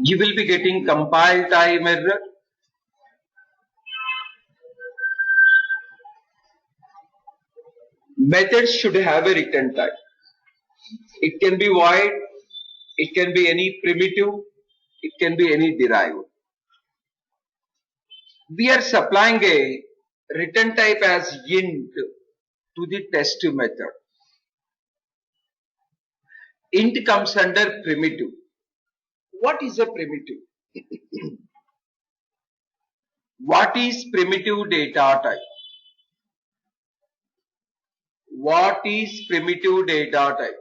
You will be getting compile time error. Methods should have a return type. It can be void, it can be any primitive, it can be any derived. We are supplying a return type as int to the test method. Int comes under primitive. What is a primitive? What is primitive data type? What is primitive data type?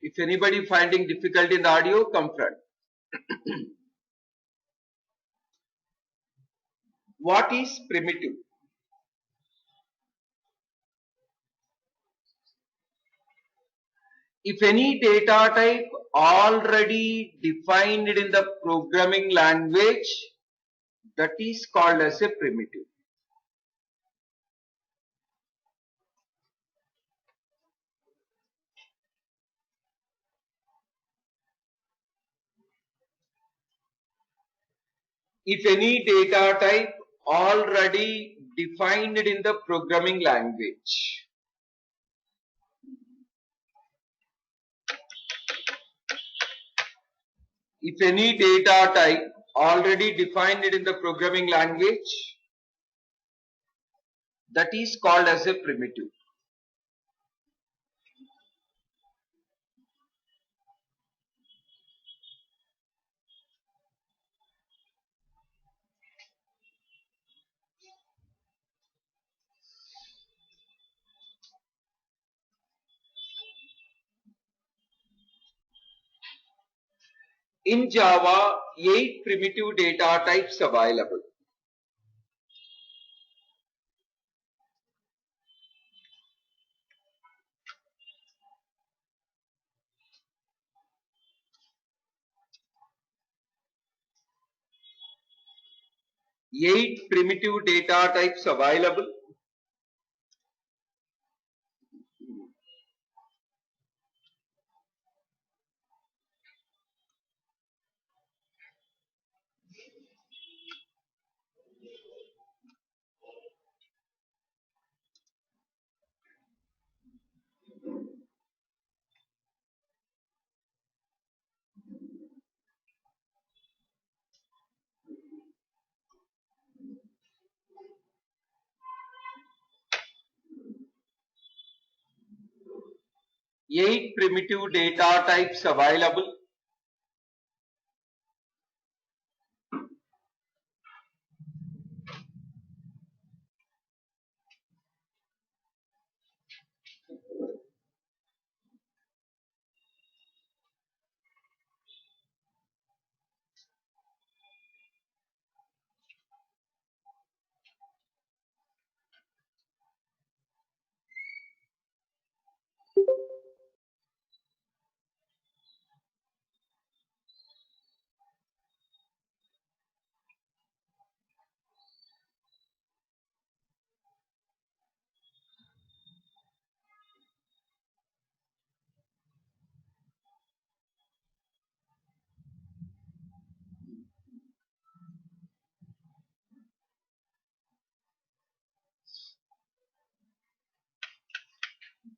If anybody finding difficulty in the audio, come front. What is primitive? If any data type already defined in the programming language, that is called as a primitive. if any data type already defined in the programming language. If any data type already defined in the programming language, that is called as a primitive. In Java, 8 primitive data types available. Eight primitive data types available. Eight primitive data types available.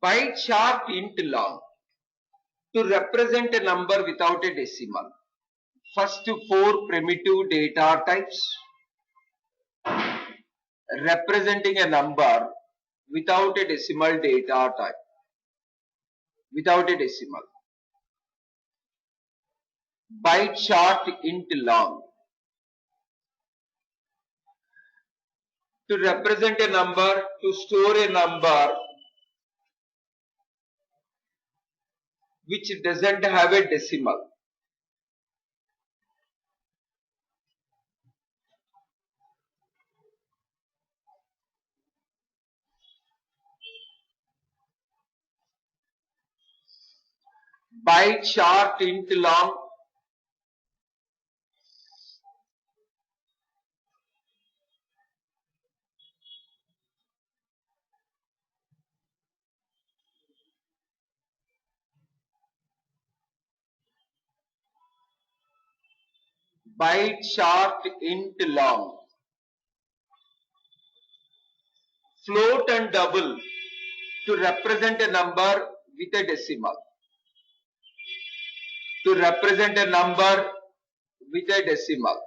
Byte chart int long to represent a number without a decimal. First four primitive data types representing a number without a decimal data type. Without a decimal. Byte chart int long to represent a number, to store a number which doesn't have a decimal. Byte chart int long byte chart int long. Float and double to represent a number with a decimal. To represent a number with a decimal.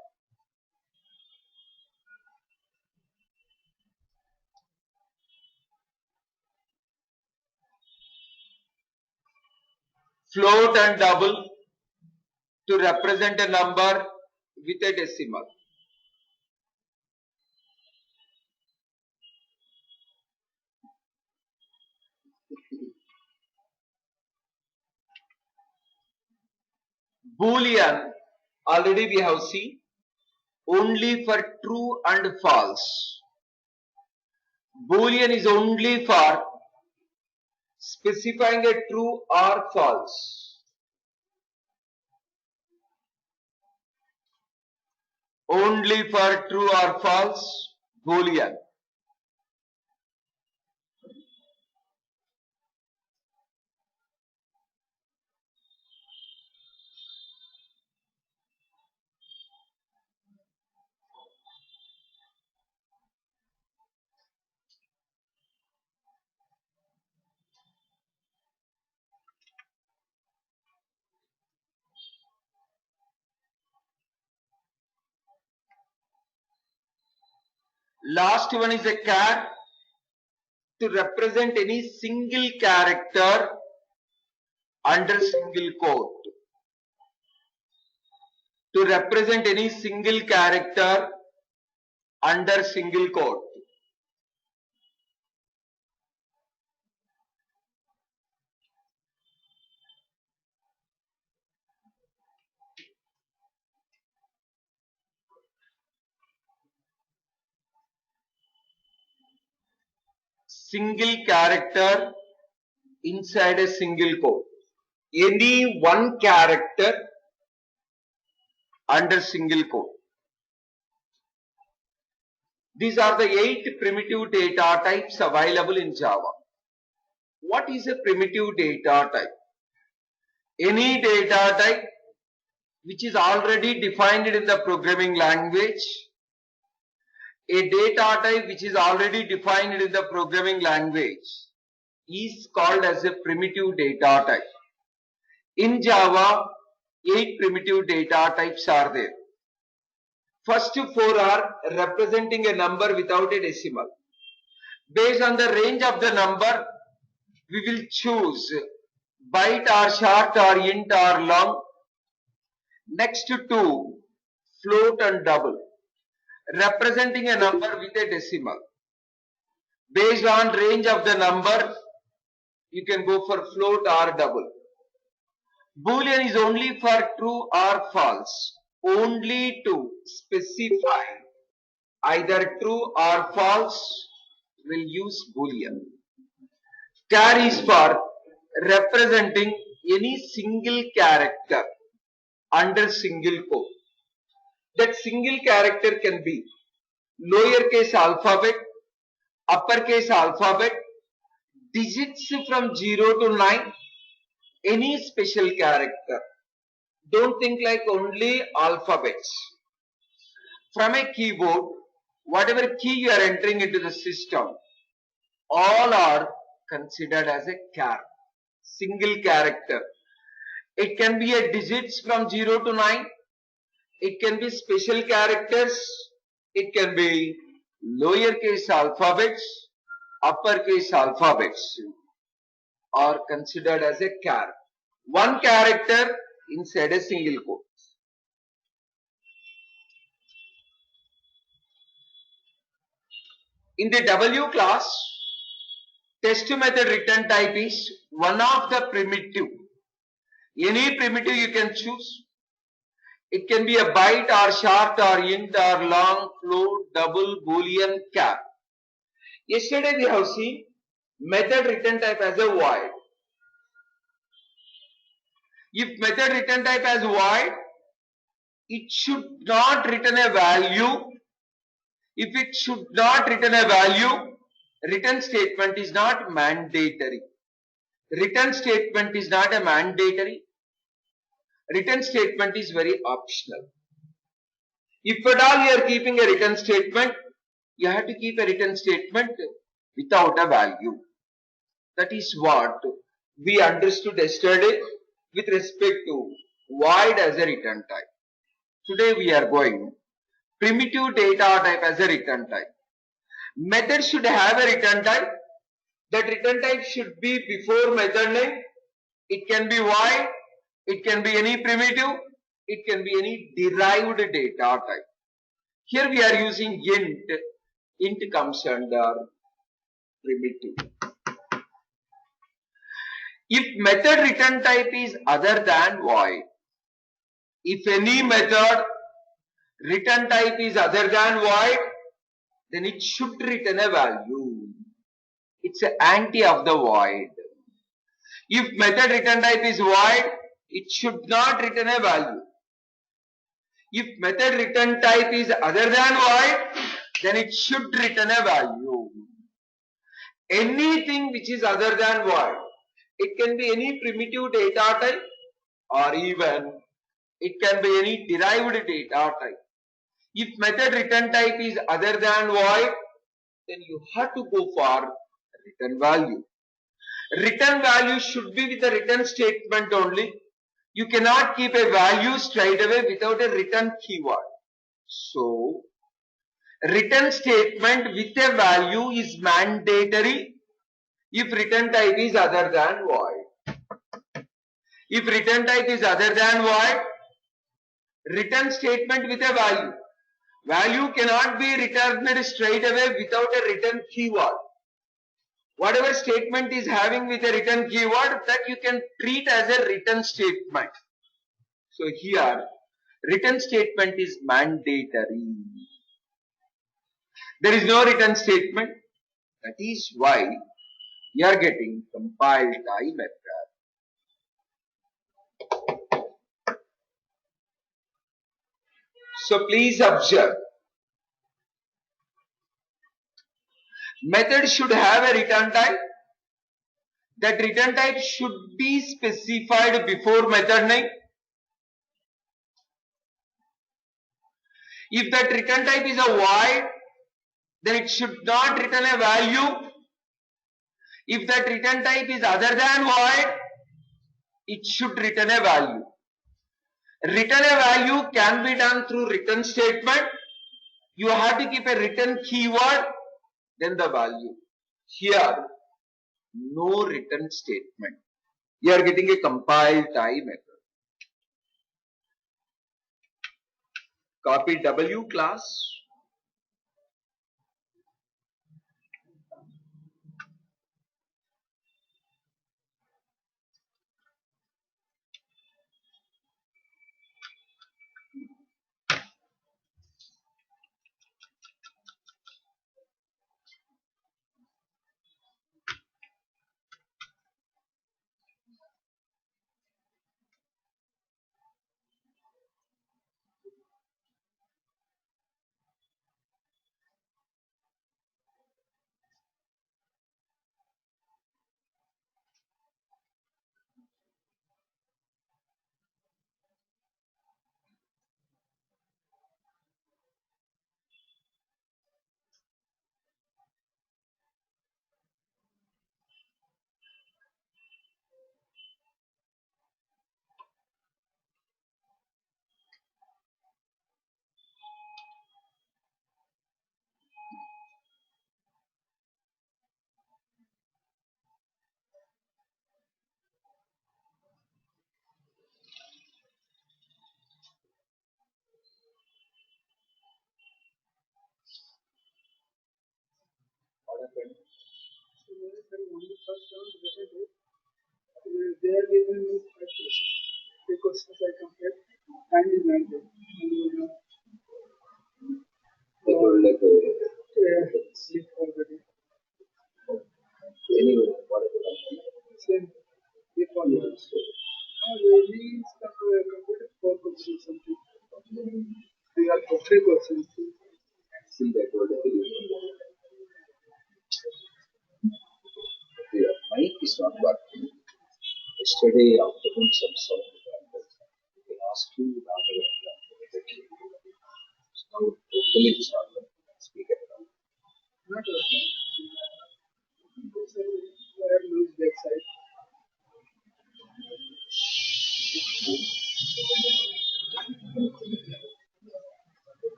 Float and double to represent a number with a decimal. Boolean, already we have seen, only for true and false. Boolean is only for specifying a true or false. Only for true or false, Boolean. Last one is a char to represent any single character under single quote. To represent any single character under single quote. Single character inside a single quote. Any one character under single quote. These are the 8 primitive data types available in Java. What is a primitive data type? Any data type which is already defined in the programming language. A data type which is already defined in the programming language is called as a primitive data type. In Java, 8 primitive data types are there. First 4 are representing a number without a decimal. Based on the range of the number, we will choose byte or short or int or long. Next 2, float and double, representing a number with a decimal. Based on range of the number, you can go for float or double. Boolean is only for true or false. Only to specify either true or false, will use Boolean. Char is for representing any single character under single quote. That single character can be lowercase alphabet, uppercase alphabet, digits from 0 to 9, any special character. Don't think like only alphabets. From a keyboard, whatever key you are entering into the system, all are considered as a char, single character. It can be a digits from 0 to 9. It can be special characters. It can be lowercase alphabets, uppercase alphabets are considered as a char. One character inside a single quote. In the W class, test method return type is one of the primitive. Any primitive you can choose. It can be a byte or short or int or long, float, double, boolean, char. Yesterday we have seen method return type as a void. If method return type as void, it should not return a value. If it should not return a value, return statement is not mandatory. Return statement is not a mandatory. Return statement is very optional. If at all you are keeping a return statement, you have to keep a return statement without a value. That is what we understood yesterday with respect to void as a return type. Today we are going primitive data type as a return type. Method should have a return type. That return type should be before method name. It can be void. It can be any primitive. It can be any derived data type. Here we are using int. Int comes under primitive. If method return type is other than void, if any method return type is other than void, then it should return a value. It's an anti of the void. If method return type is void, it should not return a value. If method return type is other than void, then it should return a value. Anything which is other than void, it can be any primitive data type or even it can be any derived data type. If method return type is other than void, then you have to go for return value. Return value should be with the return statement only. You cannot keep a value straight away without a return keyword. So, Return statement with a value is mandatory if return type is other than void. If return type is other than void, return statement with a value. Value cannot be returned straight away without a return keyword. Whatever statement is having with a return keyword, that you can treat as a return statement. So here, return statement is mandatory. There is no return statement. That is why we are getting compile time error. So please observe. Method should have a return type. That return type should be specified before method name. If that return type is a void, then it should not return a value. If that return type is other than void, it should return a value. Return a value can be done through return statement. You have to keep a return keyword, then the value. Here, no return statement. You are getting a compile time error. Copy W class. They are giving me 5 questions. 3 questions I complete. Time is not there. Sleep already. Anyway, same. Sleep already. Really completed 4 questions something. We are for 3 questions. See that word. Yeah, mic is not working. Yesterday afternoon some sound they asked you rather than now totally it's not working. Speak it now. Not working. I have lose that side.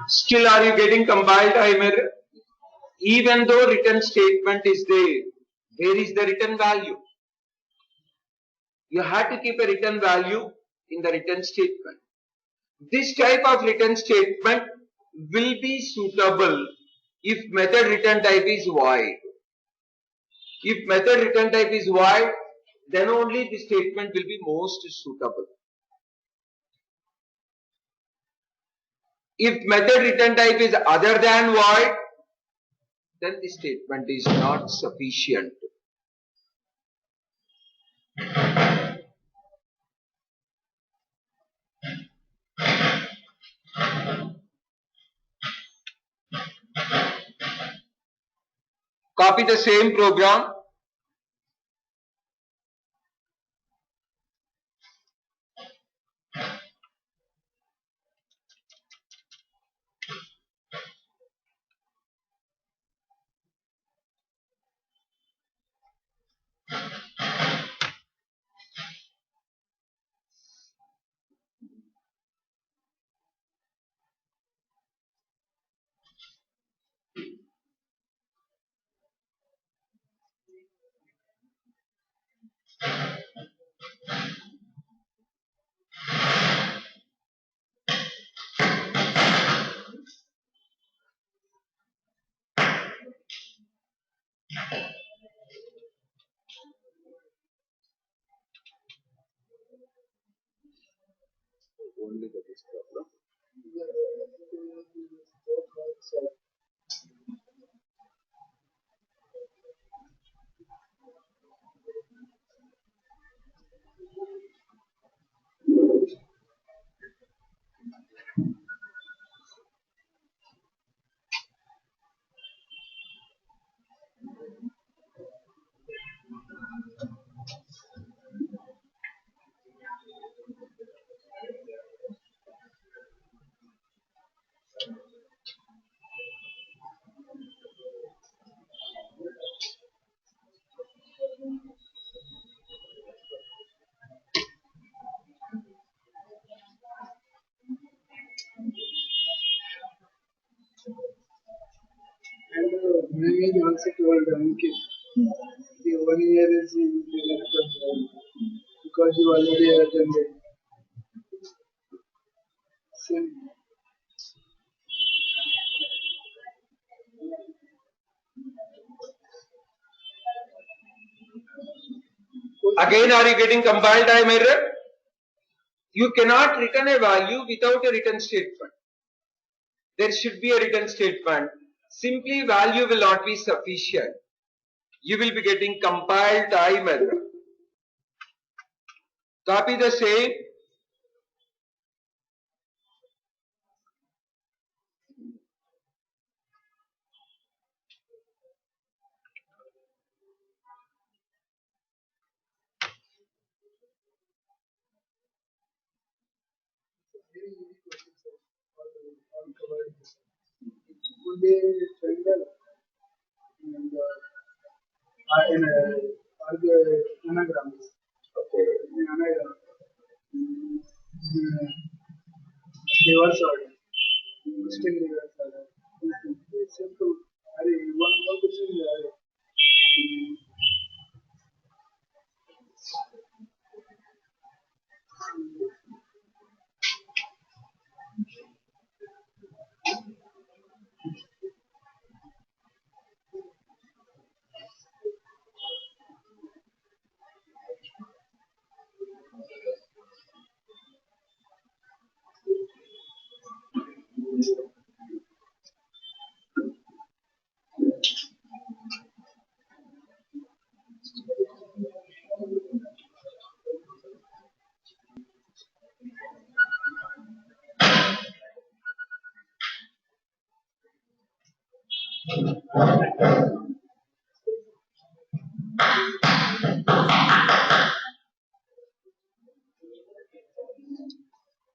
Still are you getting compile time error? Even though return statement is there, where is the return value? You have to keep a return value in the return statement. This type of return statement will be suitable if method return type is void. If method return type is void, then only the statement will be most suitable. If method return type is other than void, then the statement is not sufficient. Copy the same program. only that is problem. And maybe also told Ankit, the 1 year is because you already attended. Same. Again, are you getting compile time error? You cannot return a value without a return statement. There should be a return statement. Simply value will not be sufficient. You will be getting compile time error. Copy the same. Very easy question, sir. All covered. Would be triangle and are the anagrams. Okay. The anagram. Reverse order. Still reverse order. It's simple. One more question.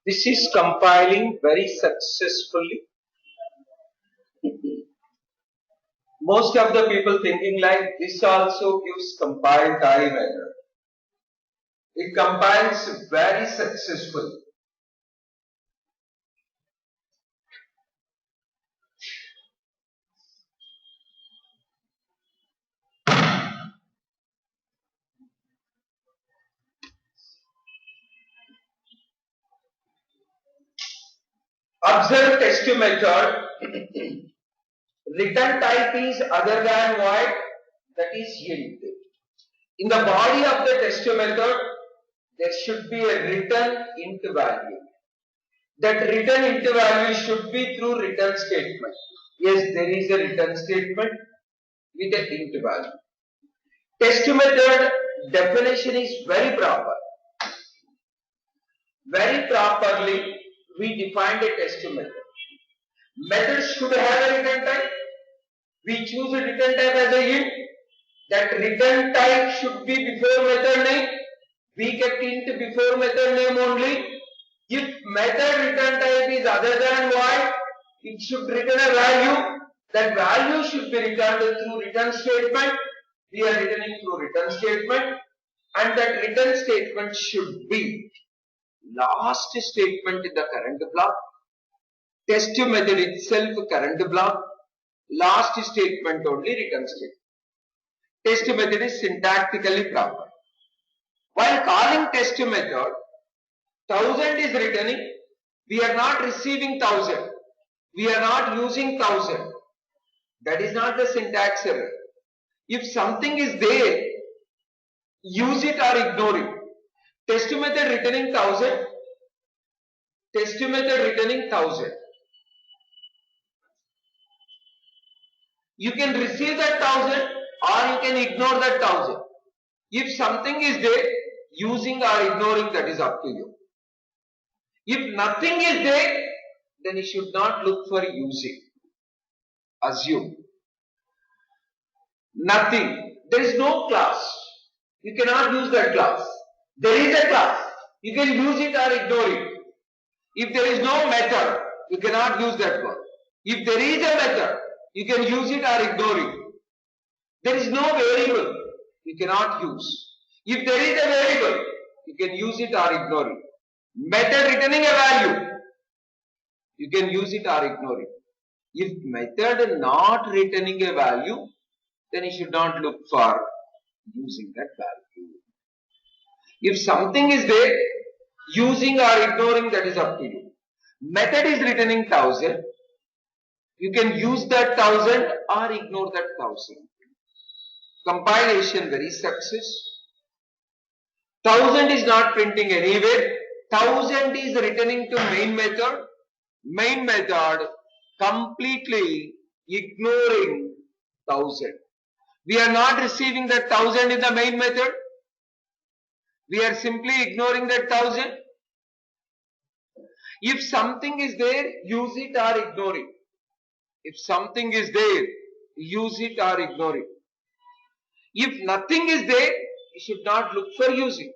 This is compiling very successfully. Most of the people thinking like this also gives compile time error. It compiles very successfully. Observe test method. Return type is other than void, that is int. In the body of the test method, there should be a return int value. That return int value should be through return statement. Yes, there is a return statement with a int value. Test method definition is very proper. Very properly, we defined a test method. Method should have a return type. We choose a return type as a int. That return type should be before method name. We kept int before method name only. If method return type is other than void, it should return a value. That value should be returned through return statement. We are returning through return statement, and that return statement should be last statement in the current block. Test method itself current block. Last statement only return statement. Test method is syntactically proper. While calling test method, 1000 is returning. We are not receiving 1000. We are not using 1000. That is not the syntax error. If something is there, use it or ignore it. Test method returning 1000. Test method returning 1000. You can receive that 1000 or you can ignore that 1000. If something is there, using or ignoring, that is up to you. If nothing is there, then you should not look for using. Assume. Nothing. There is no class. You cannot use that class. There is a class. You can use it or ignore it. If there is no method, you cannot use that one. If there is a method, you can use it or ignore it. There is no variable, you cannot use. If there is a variable, you can use it or ignore it. Method returning a value, you can use it or ignore it. If method not returning a value, then you should not look for using that value. If something is there, using or ignoring, that is up to you. Method is returning 1000. You can use that 1000 or ignore that 1000. Compilation very success. 1000 is not printing anywhere. 1000 is returning to main method. Main method completely ignoring 1000. We are not receiving that 1000 in the main method. We are simply ignoring that 1000. If something is there, use it or ignore it. If something is there, use it or ignore it. If nothing is there, you should not look for using.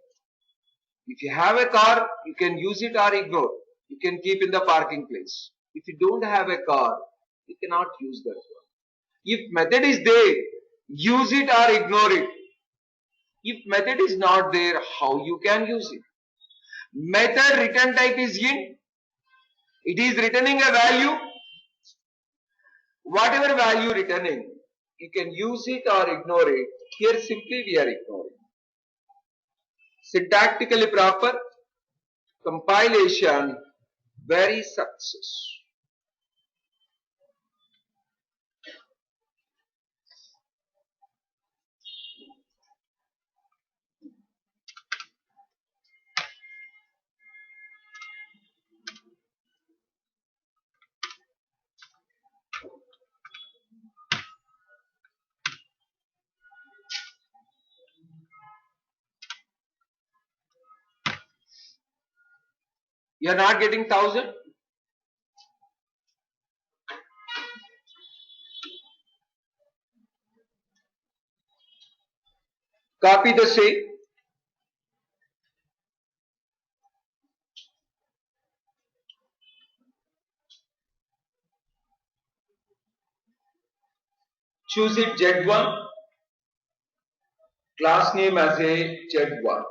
If you have a car, you can use it or ignore. You can keep in the parking place. If you don't have a car, you cannot use that one. If method is there, use it or ignore it. If method is not there, how you can use it? Method return type is int. It is returning a value. Whatever value returning, you can use it or ignore it. Here simply we are ignoring. Syntactically proper, compilation very success. You are not getting 1000? Copy the same. Choose it Z1. Class name as a Z1.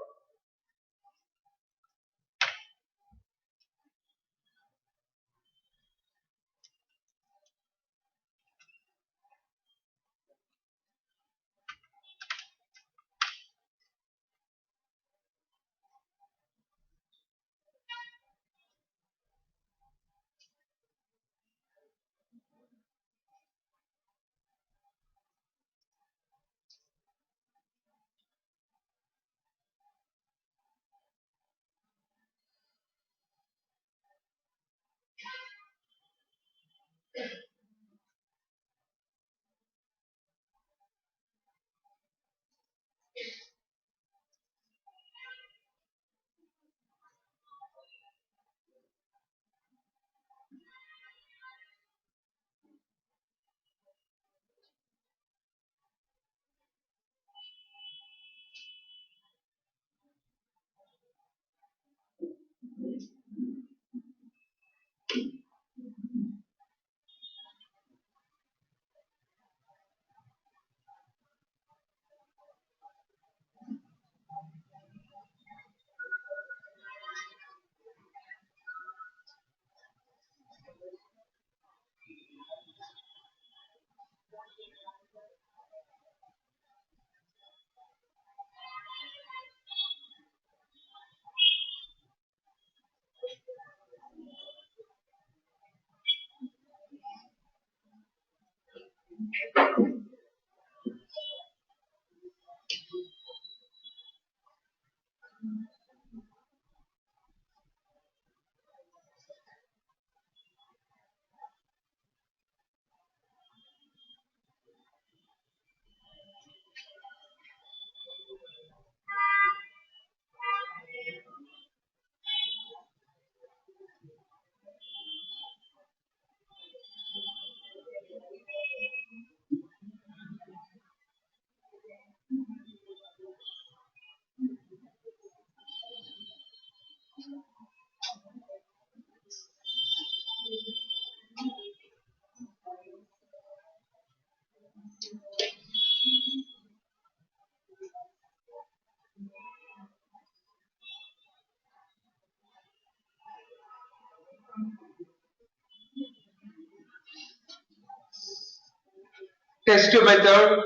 Test method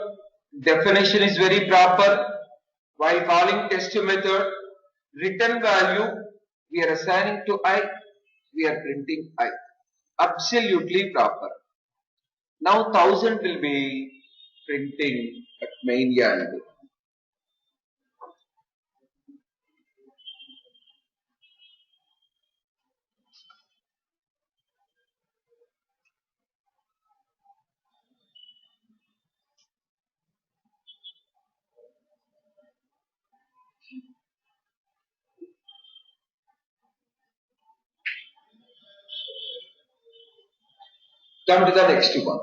definition is very proper. While calling test method, return value we are assigning to I, we are printing I. Absolutely proper. Now 1000 will be printing at main YAML. Come to the next one.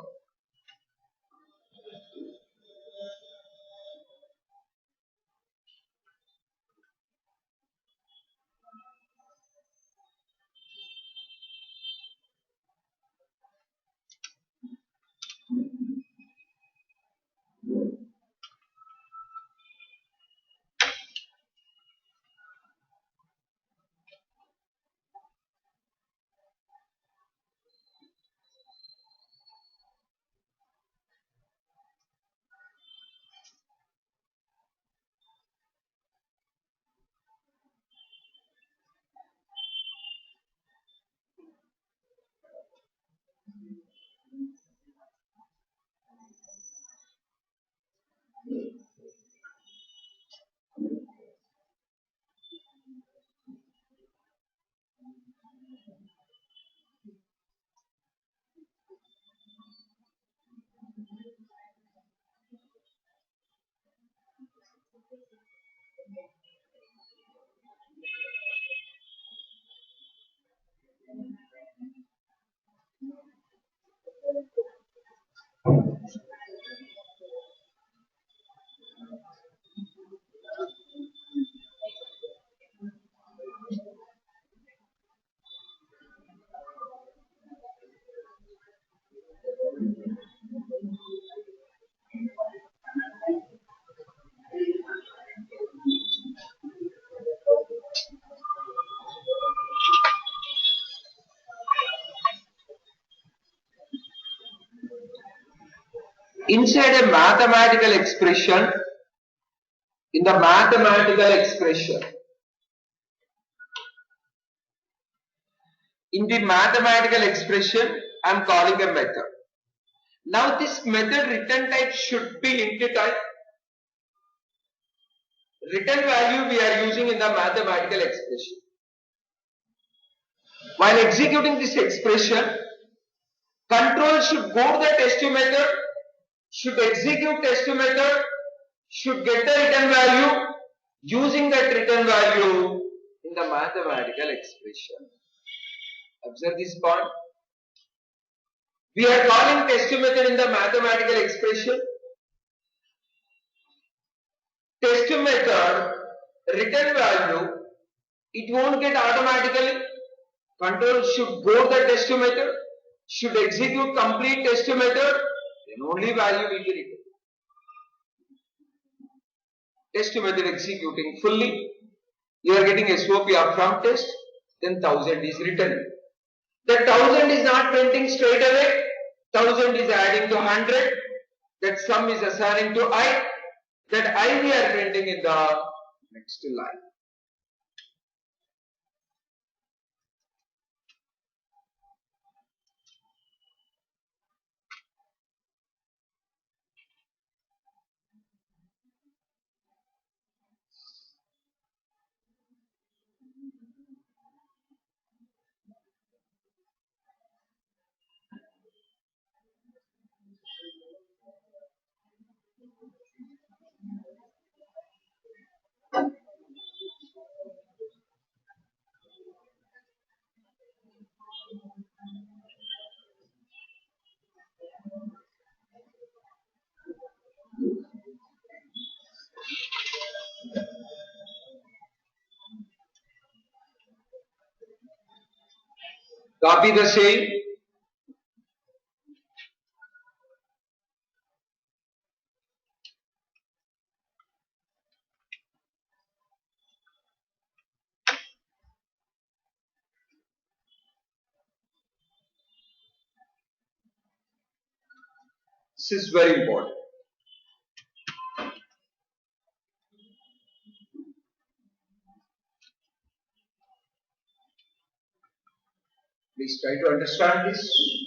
Inside a mathematical expression, in the mathematical expression, I am calling a method. Now this method return type should be int type. Return value we are using in the mathematical expression. While executing this expression, control should go to the test method, should execute test method, should get the return value, using that return value in the mathematical expression. Observe this point. We are calling test method in the mathematical expression. Test method return value, it won't get automatically. Control should go to the test method, should execute complete test method, then only value will be written. Test method executing fully, you are getting SOP up from test, then 1000 is written. That 1000 is not printing straight away, 1000 is adding to 100, that sum is assigning to I, that I we are printing in the next line. Copy the same. This is very important. Please try to understand this.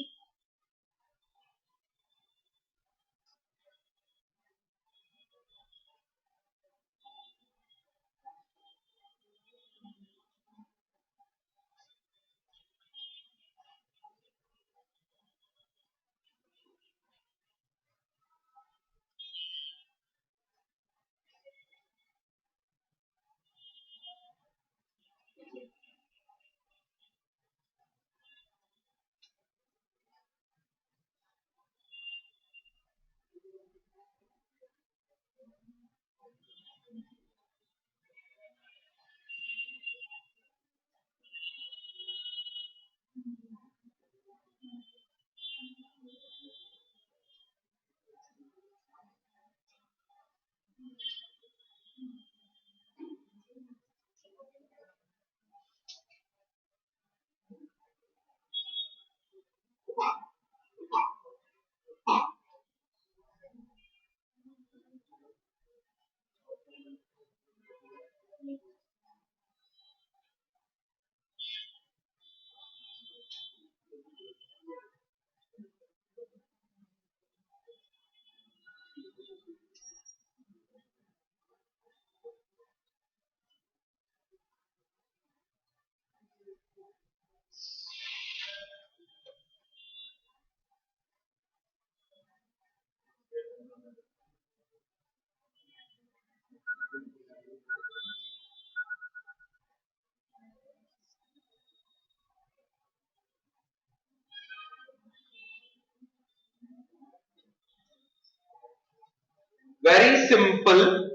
Very simple.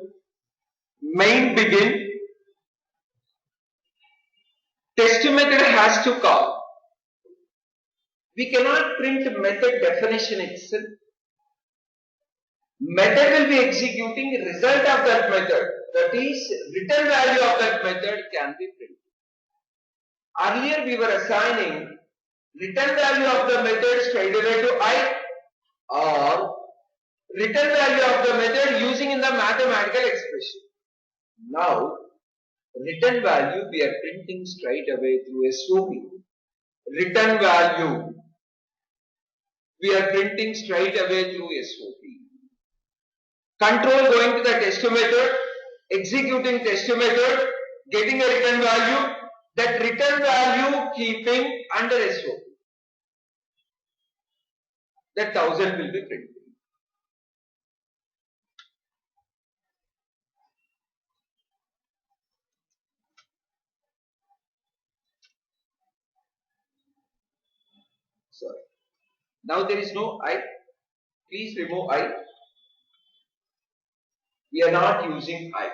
Main begin. Test method has to call. We cannot print method definition itself. Method will be executing result of that method. That is, return value of that method can be printed. Earlier we were assigning return value of the method straight away to I, or return value of the method using in the mathematical expression. Now, return value we are printing straight away through SOP. Return value we are printing straight away through SOP. Control going to the test method, executing test method, getting a return value, that return value keeping under SOP. That 1000 will be printed. Sorry. Now there is no I. Please remove I. We are not using I.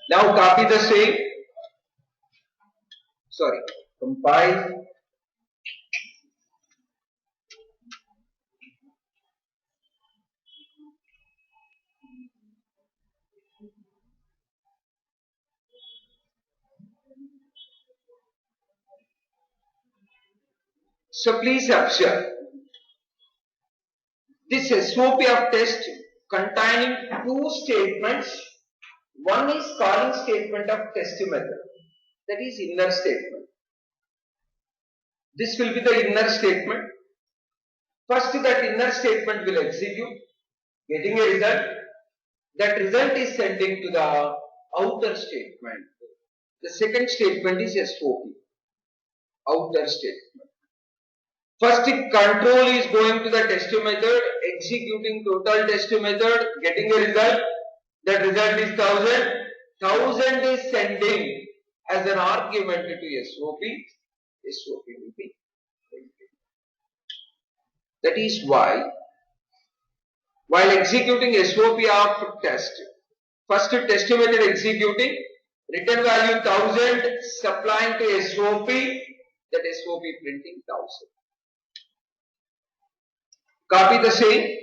Now copy the same. Sorry, compile. So please observe. This SOP of test containing two statements. One is calling statement of test method. That is inner statement. This will be the inner statement. First that inner statement will execute, getting a result. That result is sending to the outer statement. The second statement is SOP. outer statement. First, control is going to the test method, executing total test method, getting a result. That result is 1000. 1000 is sending as an argument to SOP. SOP will be printed. That is why, while executing SOP of test, first test method executing, return value 1000, supplying to SOP, that SOP printing 1000. Copy the same.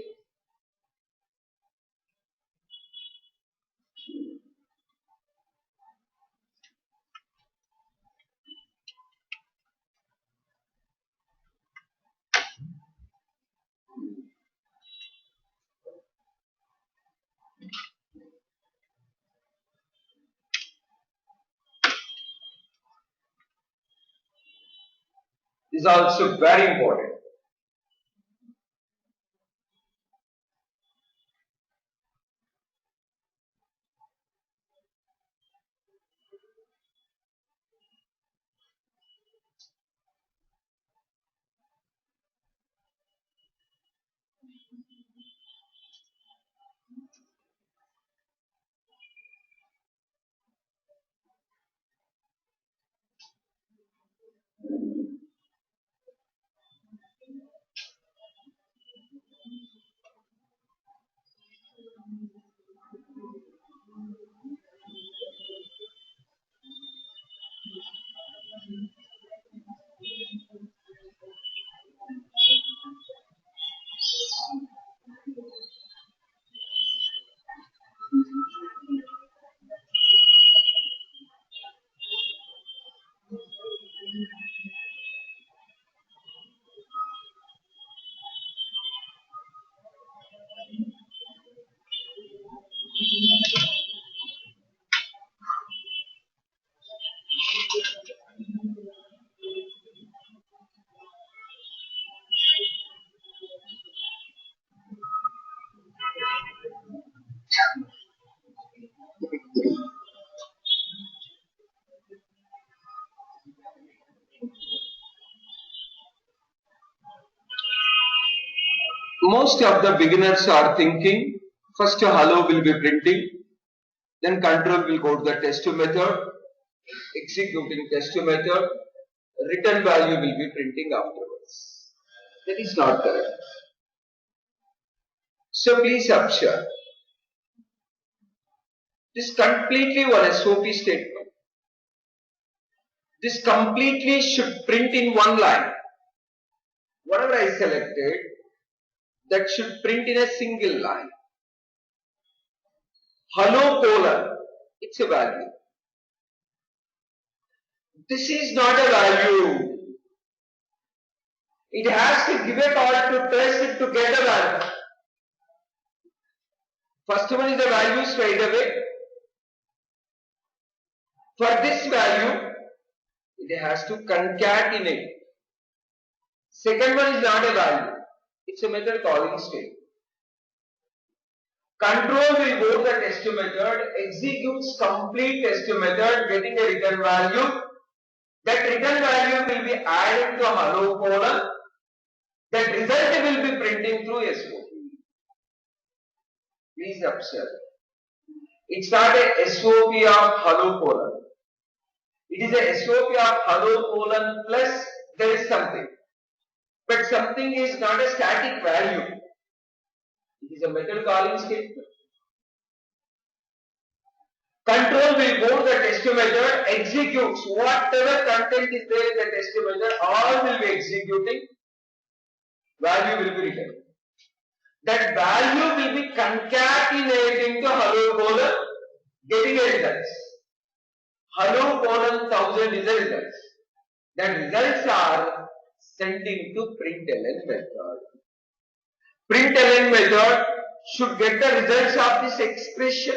Is also very important. Most of the beginners are thinking, first hello will be printing, then control will go to the test method, executing test method, return value will be printing afterwards. That is not correct. So please observe. This completely one SOP statement. This completely should print in one line. Whatever I selected, that should print in a single line. Hello colon, it's a value. This is not a value. It has to give a call to trace it to get a value. First one is a value straight away. For this value, it has to concatenate. Second one is not a value. It's a method calling state. Control will go to the test method, executes complete test method, getting a return value. That return value will be added to hello colon. That result will be printing through SOP. Please observe. It's not a SOP of hello colon. It is a SOP of hello colon plus there is something. But something is not a static value. It is a method calling statement. Control will go to the test method, executes whatever content is there in the test method, all will be executing, value will be returned. That value will be concatenating to hello colon, getting a result. Hello colon 1000 is a result. That results are sending to println method. Println method should get the results of this expression.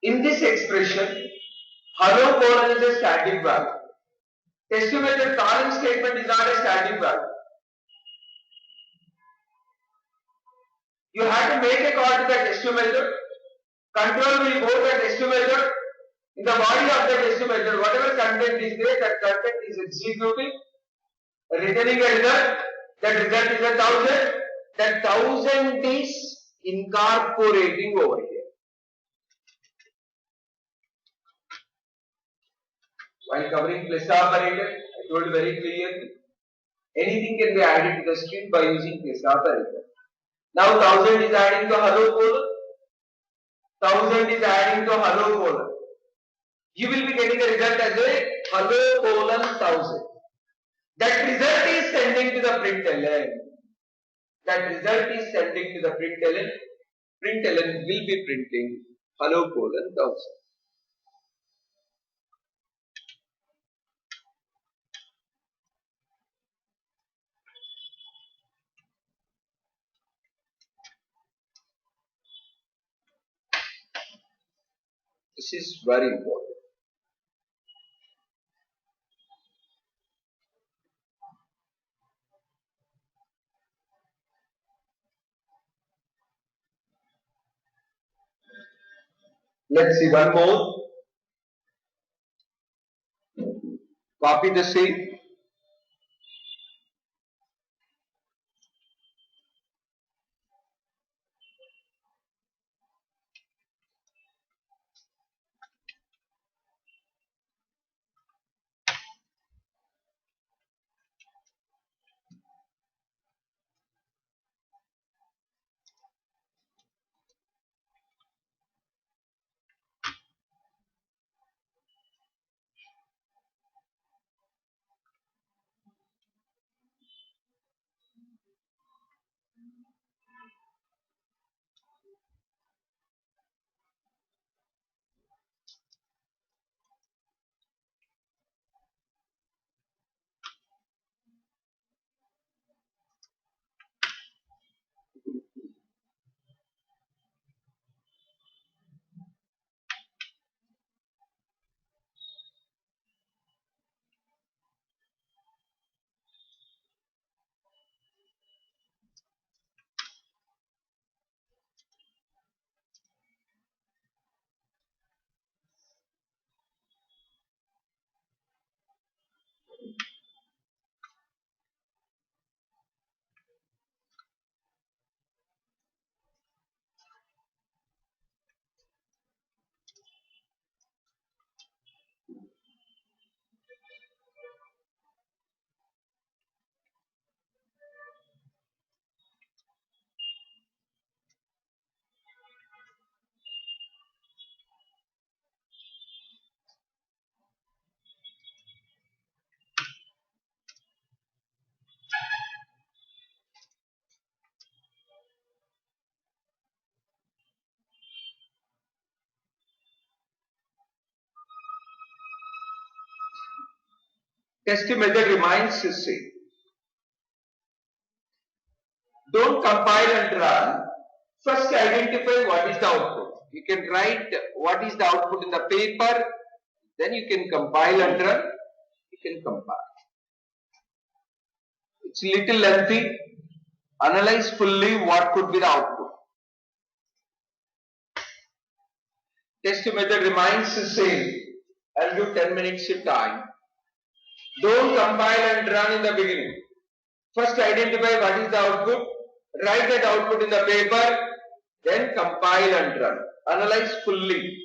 In this expression, hello colon is a static value. Test method calling statement is not a static value. You have to make a call to the test method. Control will go to the test method. In the body of the test method, whatever content content is there, that content is executing, returning a result, that result is 1,000, that 1,000 is incorporating over here. While covering plus operator, I told very clearly, anything can be added to the string by using plus operator. Now 1,000 is adding to hello colon, 1,000 is adding to hello colon. You will be getting a result as a hello colon 1,000. That result is sending to the println. That result is sending to the println. Println will be printing hello colon 1,000. This is very important. Let's see one more. Copy the same. Test method remains the same. Don't compile and run. First identify what is the output. You can write what is the output in the paper. Then you can compile and run. You can compile. It's little lengthy. Analyze fully what could be the output. Test method remains the same. I'll give 10 minutes of time. Don't compile and run in the beginning. First identify what is the output. Write that output in the paper. Then compile and run. Analyze fully.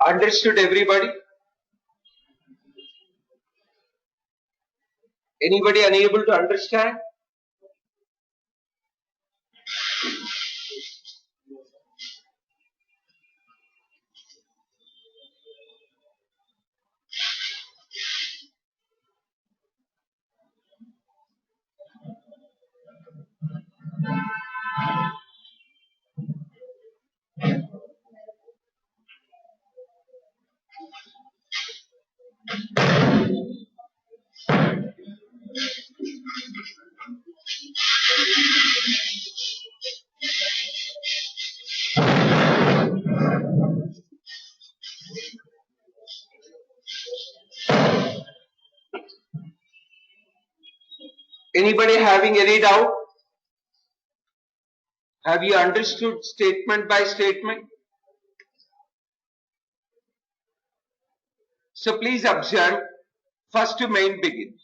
Understood, everybody? Anybody unable to understand? Anybody having any doubt? Have you understood statement by statement? So please observe, first to main begin.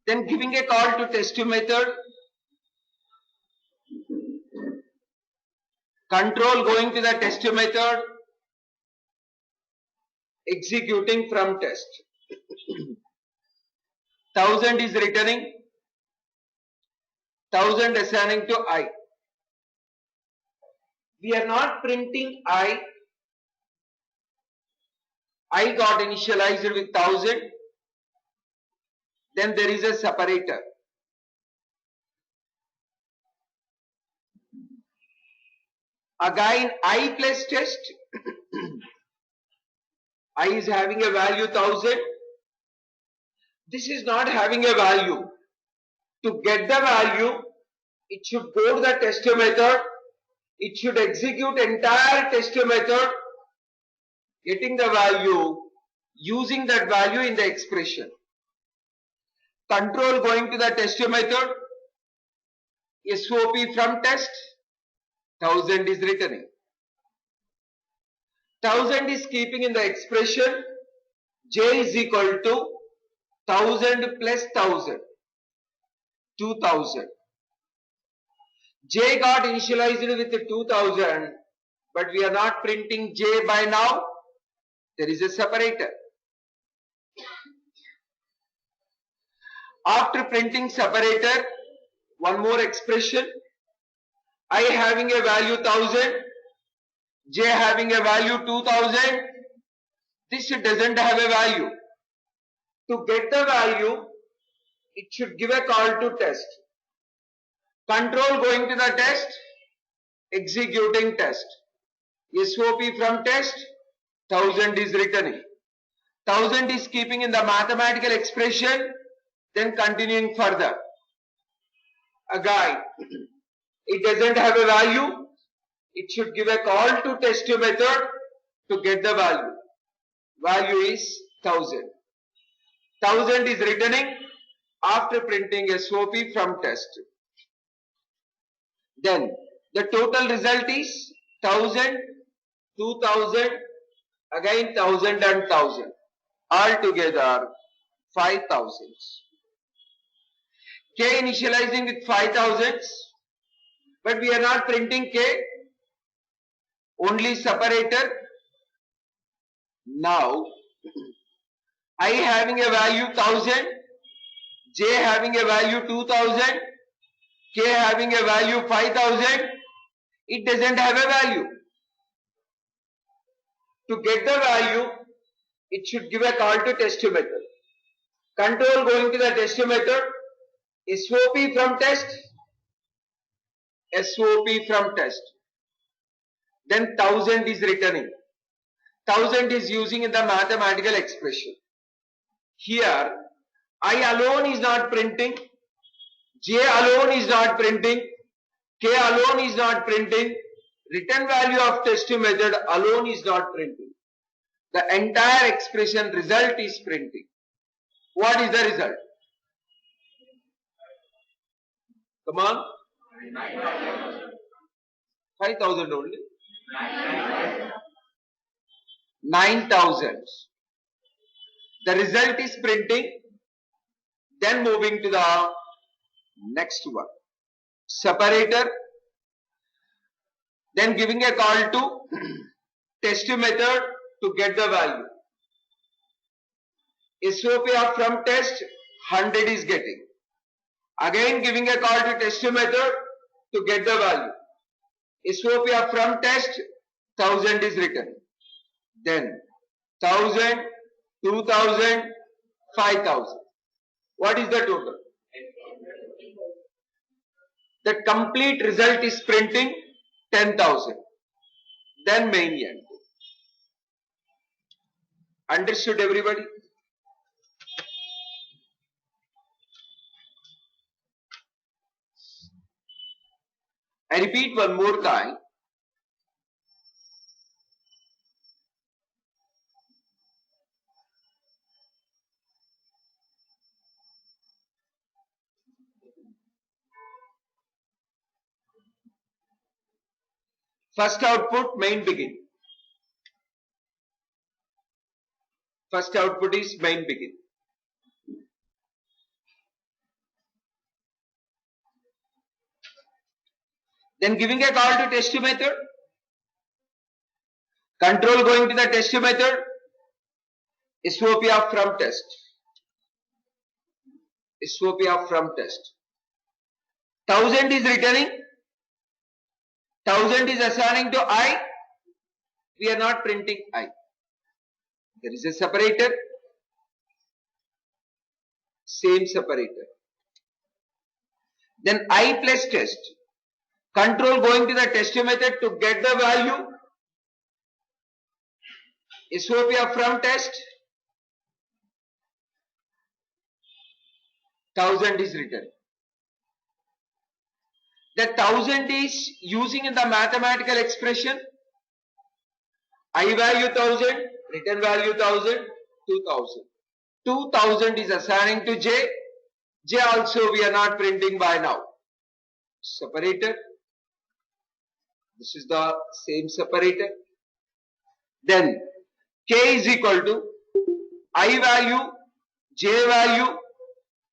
Then giving a call to test method. Control going to the test method. Executing from test. 1000 is returning. 1000 assigning to I. We are not printing I. I got initialized with 1000. Then there is a separator. Again I plus test. I is having a value 1000. This is not having a value. To get the value, it should go to the test method. It should execute entire test method, getting the value, using that value in the expression. Control going to the test method. SOP from test. 1000 is returning. 1000 is keeping in the expression. J is equal to 1000 plus 1000. 2000. J got initialized with 2000, but we are not printing J by now. There is a separator. After printing separator, one more expression. I having a value 1000, J having a value 2000. This doesn't have a value. To get the value, it should give a call to test. Control going to the test, executing test. SOP from test, 1000 is returning. 1000 is keeping in the mathematical expression, then continuing further. Again, it doesn't have a value. It should give a call to test method to get the value. Value is 1000. 1000 is returning after printing SOP from test. Then the total result is 1000, 2000, again 1000 and 1000. Altogether 5000. K initializing with 5000, but we are not printing K, only separator. Now I having a value 1000, J having a value 2000, K having a value 5000, it doesn't have a value. To get the value, it should give a call to test method. Control going to the test method, SOP from test, SOP from test. Then 1000 is returning. 1000 is using in the mathematical expression. Here, I alone is not printing, J alone is not printing, K alone is not printing, return value of test method alone is not printing. The entire expression result is printing. What is the result? Come on. 5000 only. 9000. The result is printing. Then moving to the next one. Separator. Then giving a call to test method to get the value. SOP of from test 100 is getting. Again giving a call to test method to get the value. SOP of from test 1000 is written. Then 1000, 2000, 5000. What is the total? The complete result is printing 10,000. Then main end. Understood everybody? I repeat one more time. First output, main begin. First output is main begin. Then giving a call to test method. Control going to the test method. SOP of from test. SOP of from test. 1000 is returning. 1000 is assigning to I. We are not printing I. There is a separator. Same separator. Then I plus test. Control going to the test method to get the value. SOP of from test. 1000 is written. The 1000 is using in the mathematical expression. I value 1000, return value 1000, 2000. 2000 is assigning to J. J also we are not printing by now. Separator. This is the same separator. Then K is equal to I value, J value,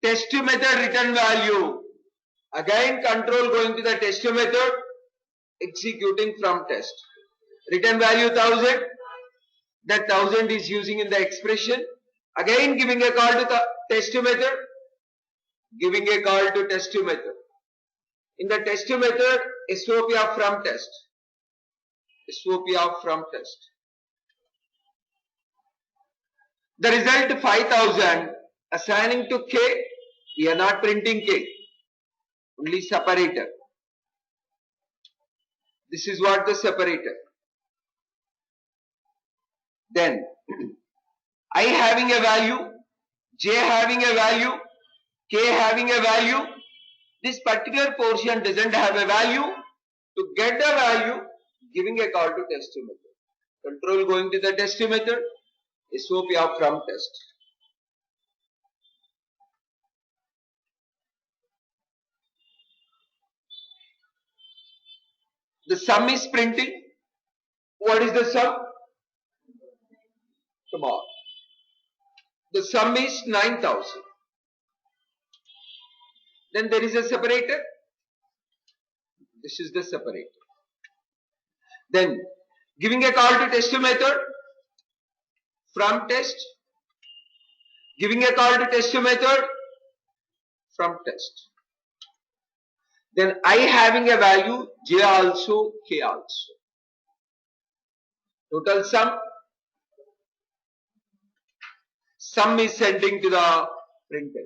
test method return value. Again control going to the test method, executing from test. Return value 1000. That 1000 is using in the expression. Again giving a call to the test method. Giving a call to test method. In the test method, SOP of from test. SOP of from test. The result 5000 assigning to K. We are not printing K. Only separator. This is what the separator. Then I having a value, J having a value, K having a value. This particular portion doesn't have a value. To get the value, giving a call to test method. Control going to the test method. SOP of from test. The sum is printing. What is the sum? Come on. The sum is 9000. Then there is a separator. This is the separator. Then giving a call to test method. From test. Giving a call to test method. from test. Then I having a value j also, k also. Total sum is sending to the printer.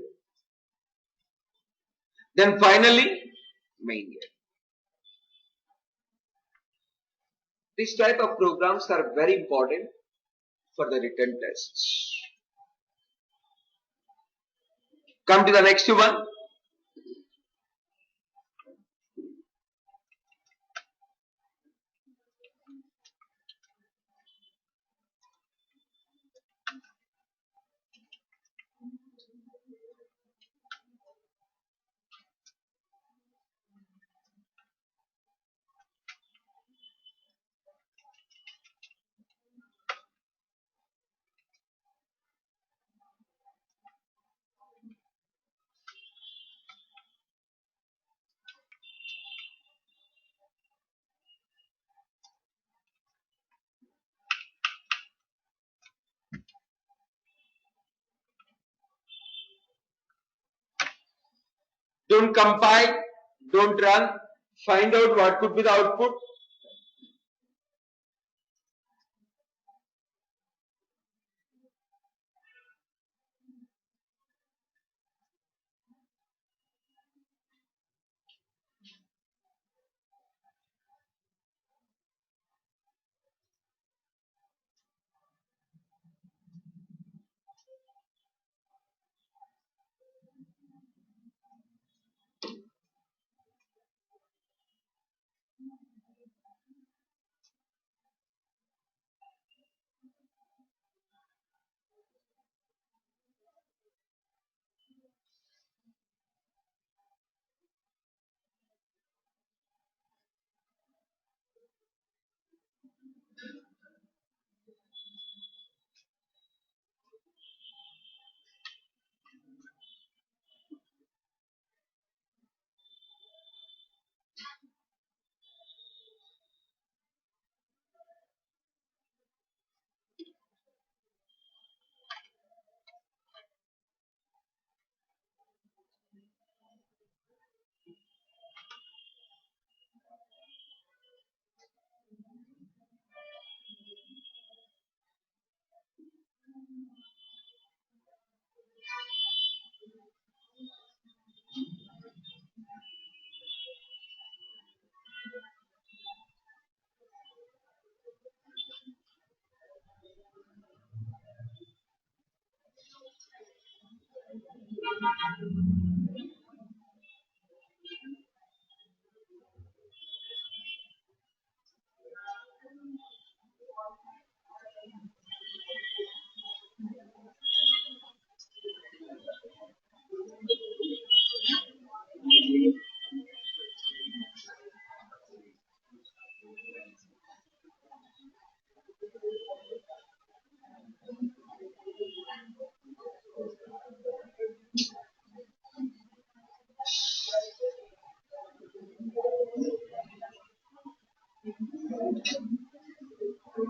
Then finally main here. This type of programs are very important for the written tests. Come to the next one. Don't compile, don't run, find out what could be the output.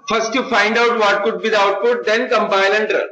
First you find out what could be the output, then compile and run.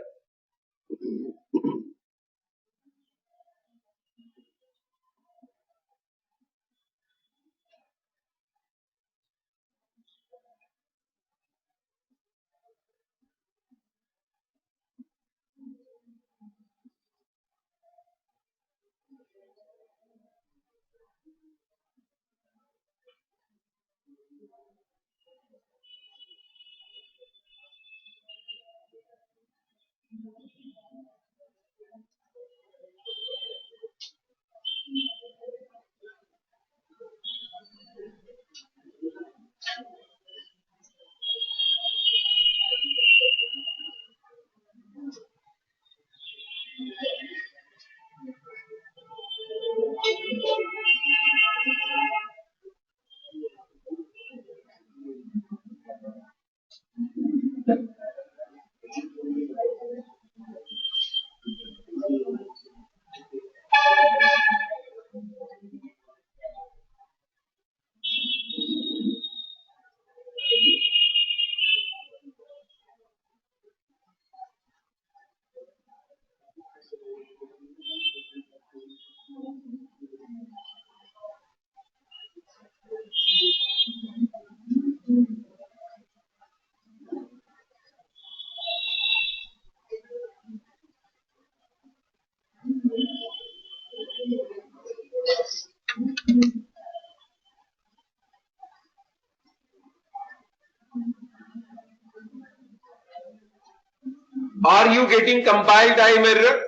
Are you getting compile time error?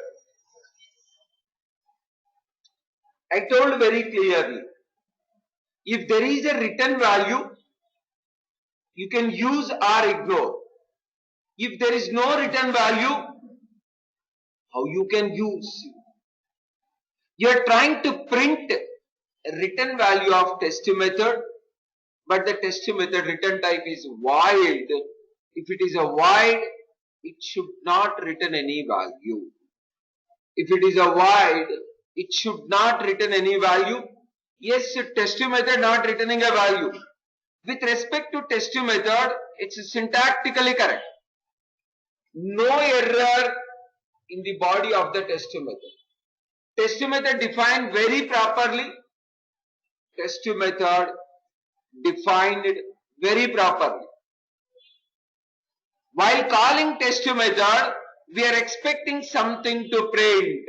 I told very clearly, if there is a written value, you can use or ignore. If there is no written value, how you can use? You are trying to print a written value of test method, but the test method return type is void. If it is a void, it should not return any value. If it is a void, it should not return any value. Yes, test method not returning a value. With respect to test method, it's syntactically correct. No error in the body of the test method. Test method defined very properly. Test method defined very properly. While calling test method, we are expecting something to print.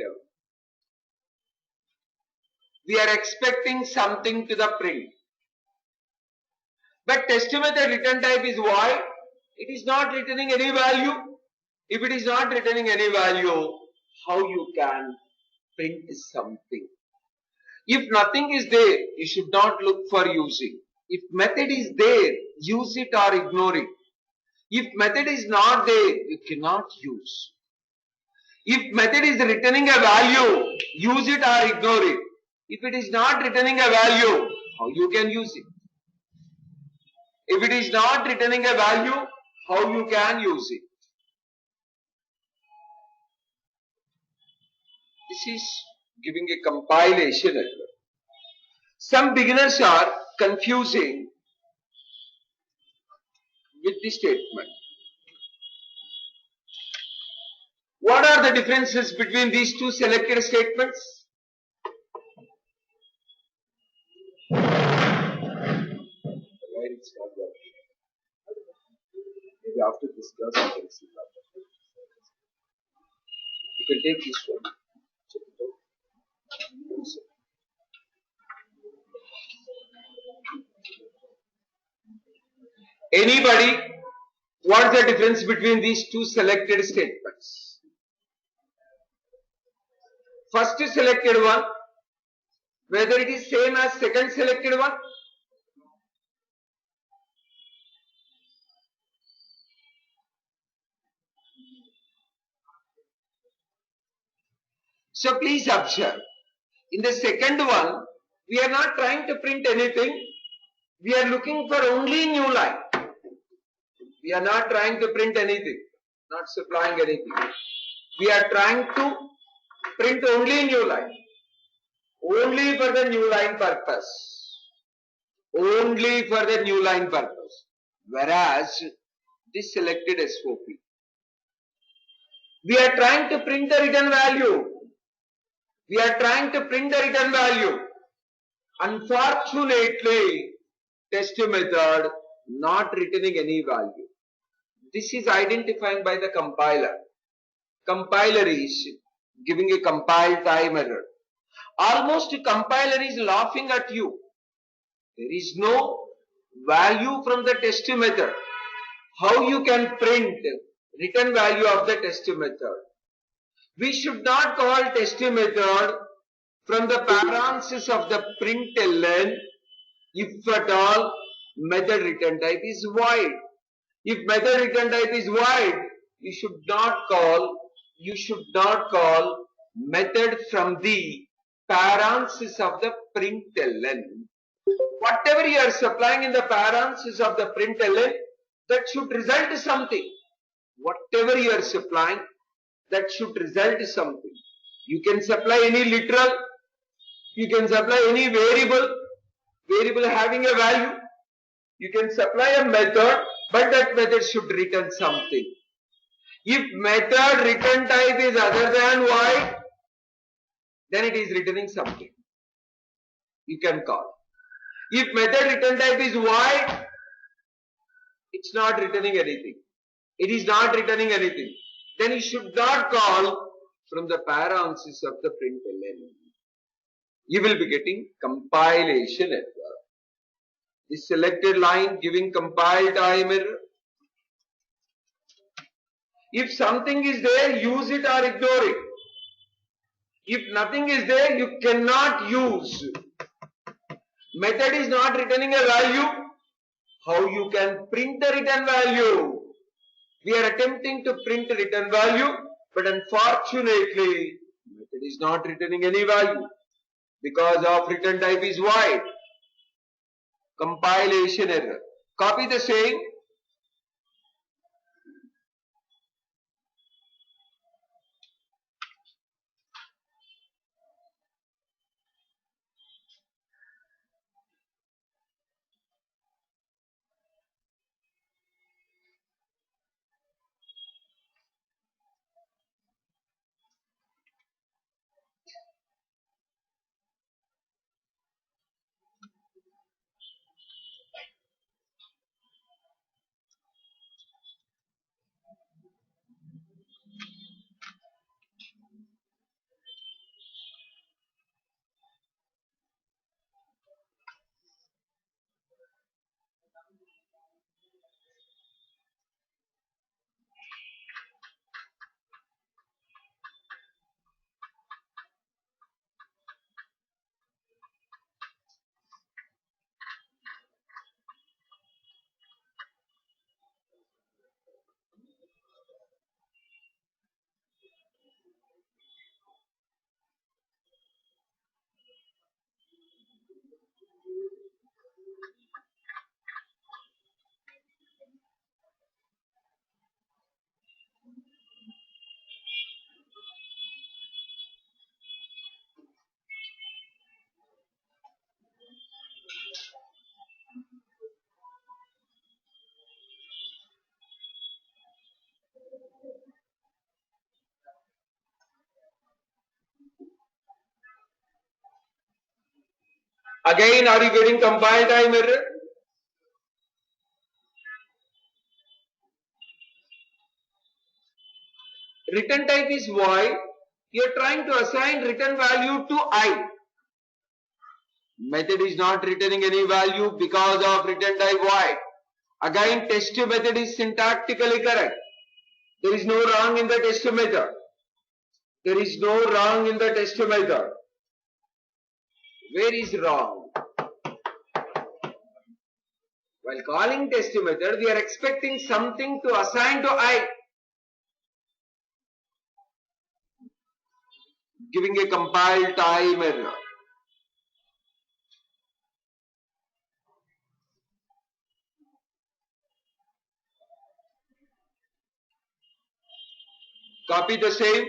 We are expecting something to the print. But test method return type is void. It is not returning any value. If it is not returning any value, how you can print something? If nothing is there, you should not look for using. If method is there, use it or ignore it. If method is not there, you cannot use. If method is returning a value, use it or ignore it. If it is not returning a value, how you can use it? If it is not returning a value, how you can use it? This is giving a compilation error. Some beginners are confusing with the statement. What are the differences between these two selected statements? Why it's not working? Maybe after this class you can see that. You can take this one. Check it out. Anybody, what is the difference between these two selected statements? First selected one, whether it is same as second selected one? So please observe, in the second one, we are not trying to print anything. We are looking for only new line. We are not trying to print anything, not supplying anything. We are trying to print only new line. Only for the new line purpose. Only for the new line purpose. Whereas, this selected SOP, we are trying to print the return value. We are trying to print the return value. Unfortunately, test method not returning any value. This is identifying by the compiler. Compiler is giving a compile time error. Almost compiler is laughing at you. There is no value from the test method. How you can print return value of the test method? We should not call test method from the parenthesis of the println if at all method return type is void. If method return type is void, you should not call method from the parenthesis of the println. Whatever you are supplying in the parenthesis of the println, that should result in something. Whatever you are supplying, that should result in something. You can supply any literal, you can supply any variable having a value. You can supply a method, but that method should return something. If method return type is other than void, then it is returning something. You can call. If method return type is void, it's not returning anything. It is not returning anything. Then you should not call from the parenthesis of the println. You will be getting compilation error. This selected line giving compile time error. If something is there, use it or ignore it. If nothing is there, you cannot use. Method is not returning a value. How you can print the return value? We are attempting to print return value, but unfortunately, method is not returning any value because of return type is void. Compilation error. Copy the same. Again, are you getting compile time error? Return type is void. You are trying to assign return value to I. Method is not returning any value because of return type void. Again, test method is syntactically correct. There is no wrong in the test method. There is no wrong in the test method. Where is wrong? While calling test method, we are expecting something to assign to I. Giving a compile time error. Copy the same.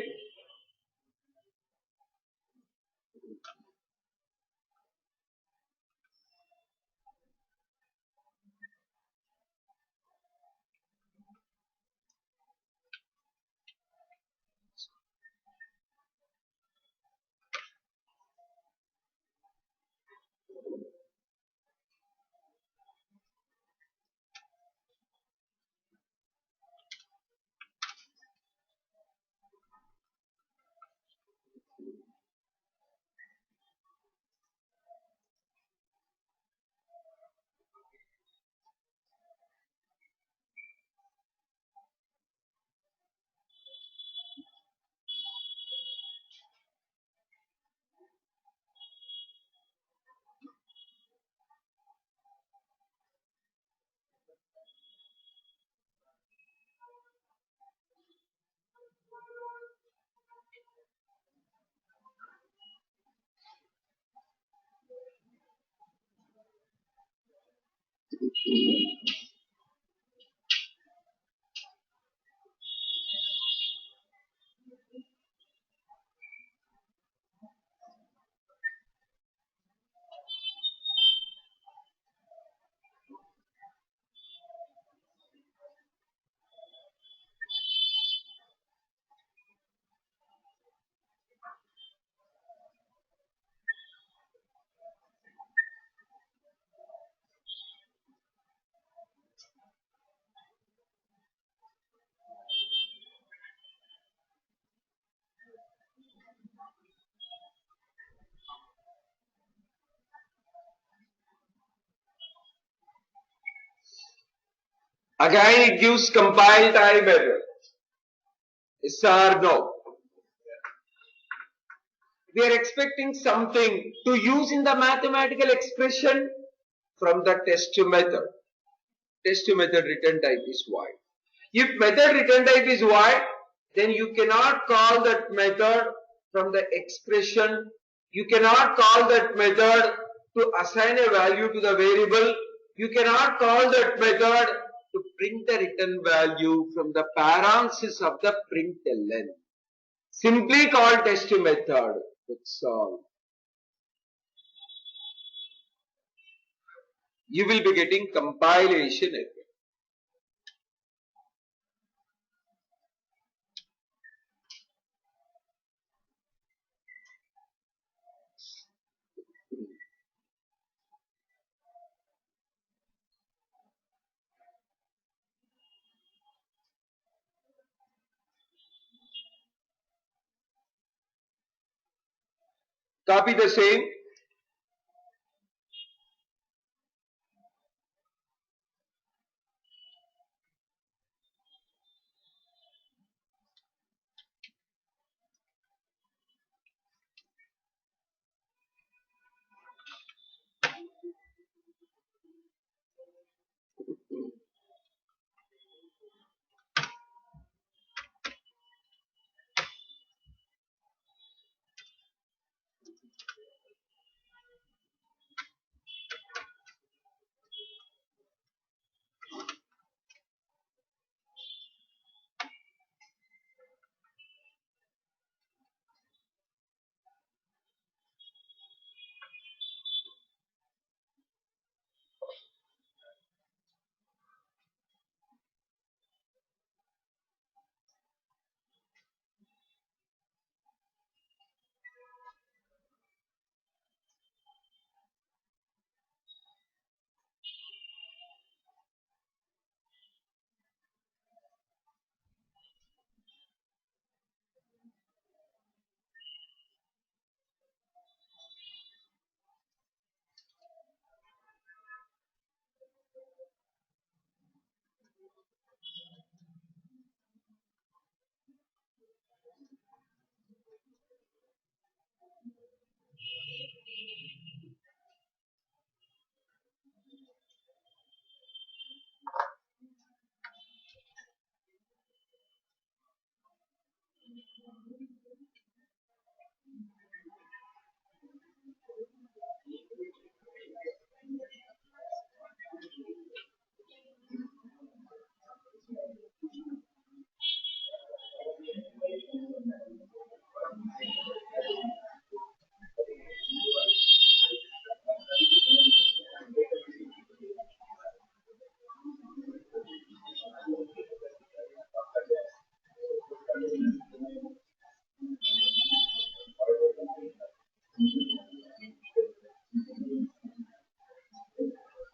Again, it gives compile time error. Yes or no? We are expecting something to use in the mathematical expression from the test method. Test method return type is void. If method return type is void, then you cannot call that method from the expression. You cannot call that method to assign a value to the variable. You cannot call that method to print the return value from the parenthesis of the println. Simply call test method. That's all. You will be getting compilation error. Copy the same.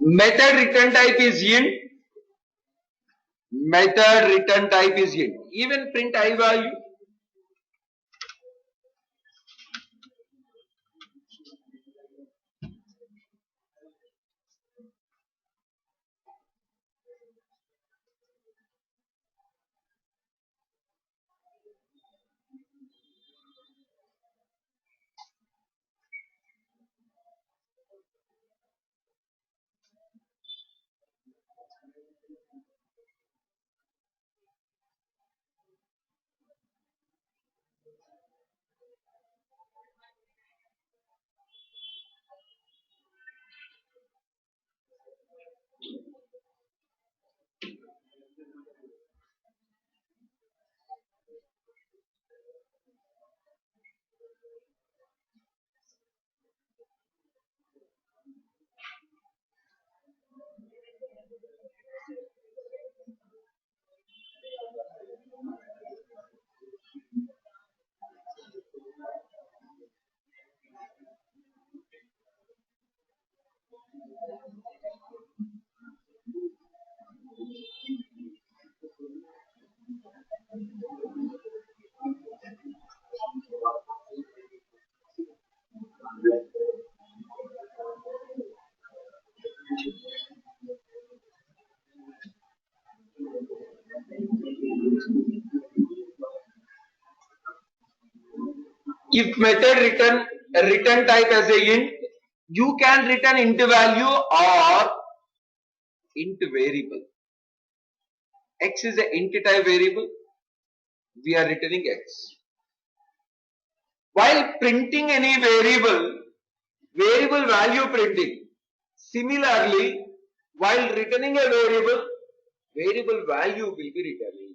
Method return type is int. Method return type is int. Even print I value. If method return type as a int, you can return int value or int variable. X is a int type variable. We are returning X. While printing any variable value printing. Similarly, while returning a variable value will be returning.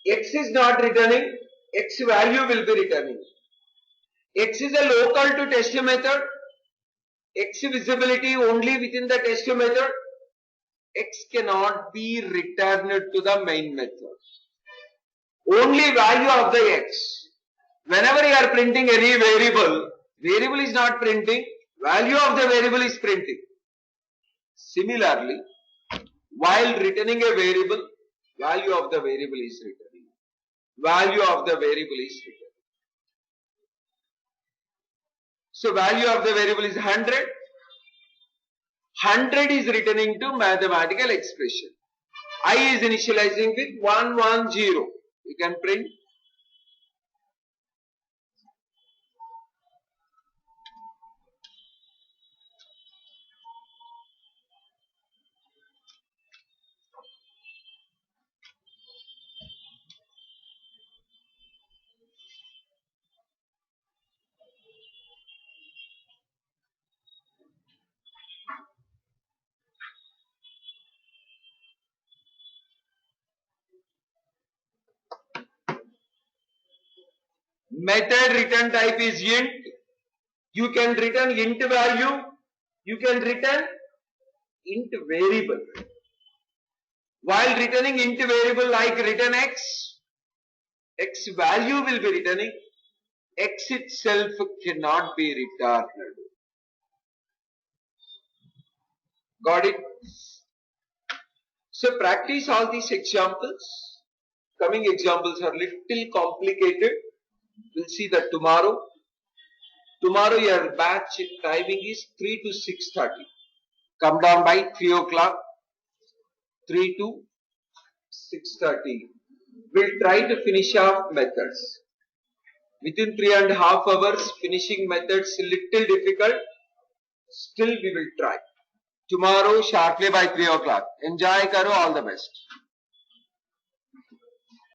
X is not returning, X value will be returning. X is a local to test method. X visibility only within the test method. X cannot be returned to the main method. Only value of the X. Whenever you are printing any variable is not printing, value of the variable is printing. Similarly, while returning a variable, value of the variable is returning. Value of the variable is returning. So value of the variable is 100. 100 is returning to mathematical expression. I is initializing with 110. You can print. Method return type is int. You can return int value. You can return int variable. While returning int variable like return X, X value will be returning. X itself cannot be returned. Got it? So practice all these examples. Coming examples are little complicated. We'll see that tomorrow. Tomorrow your batch timing is 3 to 6:30. Come down by 3 o'clock. 3 to 6:30. We'll try to finish off methods. Within 3.5 hours, finishing methods little difficult. Still we will try. Tomorrow sharply by 3 o'clock. Enjoy karo, all the best.